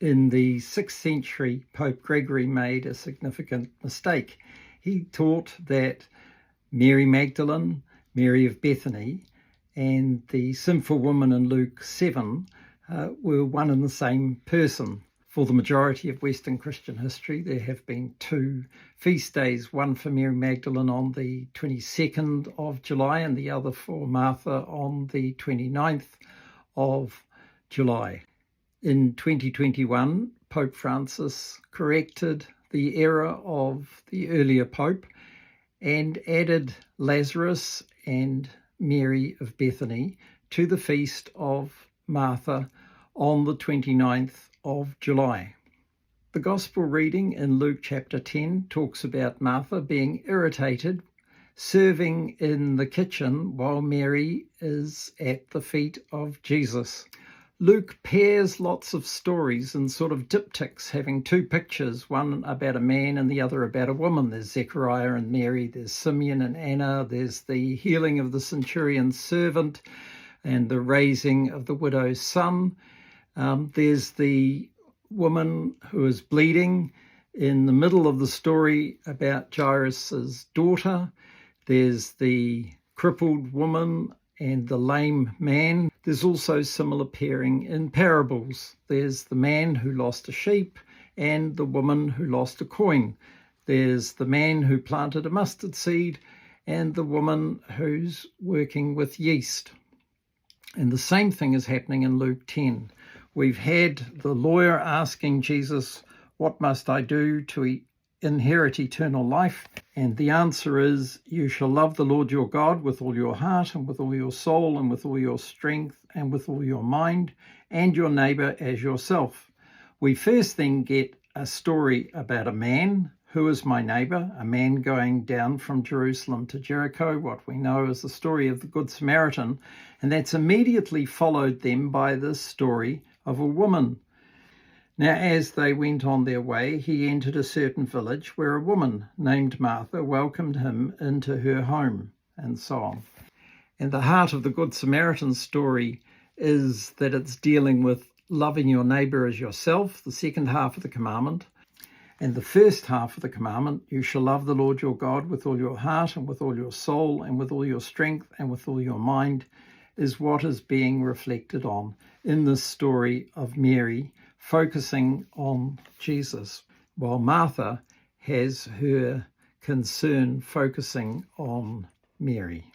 In the 6th century, Pope Gregory made a significant mistake. He taught that Mary Magdalene, Mary of Bethany, and the sinful woman in Luke 7 were one and the same person. For the majority of Western Christian history, there have been two feast days, one for Mary Magdalene on the 22nd of July and the other for Martha on the 29th of July. In 2021, Pope Francis corrected the error of the earlier Pope and added Lazarus and Mary of Bethany to the feast of Martha on the 29th of July. The Gospel reading in Luke chapter 10 talks about Martha being irritated, serving in the kitchen while Mary is at the feet of Jesus. Luke pairs lots of stories in sort of diptychs, having two pictures, one about a man and the other about a woman. There's Zechariah and Mary, there's Simeon and Anna, there's the healing of the centurion's servant and the raising of the widow's son. There's the woman who is bleeding in the middle of the story about Jairus' daughter. There's the crippled woman and the lame man. There's also similar pairing in parables. There's the man who lost a sheep and the woman who lost a coin. There's the man who planted a mustard seed and the woman who's working with yeast. And the same thing is happening in Luke 10. We've had the lawyer asking Jesus, "What must I do to inherit eternal life?" And the answer is, "You shall love the Lord your God with all your heart and with all your soul and with all your strength and with all your mind, and your neighbour as yourself." We first then get a story about a man. Who is my neighbour? A man going down from Jerusalem to Jericho, what we know as the story of the Good Samaritan. And that's immediately followed then by this story of a woman. Now, as they went on their way, he entered a certain village where a woman named Martha welcomed him into her home, and so on. And the heart of the Good Samaritan story is that it's dealing with loving your neighbour as yourself, the second half of the commandment. And the first half of the commandment, you shall love the Lord your God with all your heart and with all your soul and with all your strength and with all your mind, is what is being reflected on in this story of Mary, focusing on Jesus, while Martha has her concern focusing on Mary.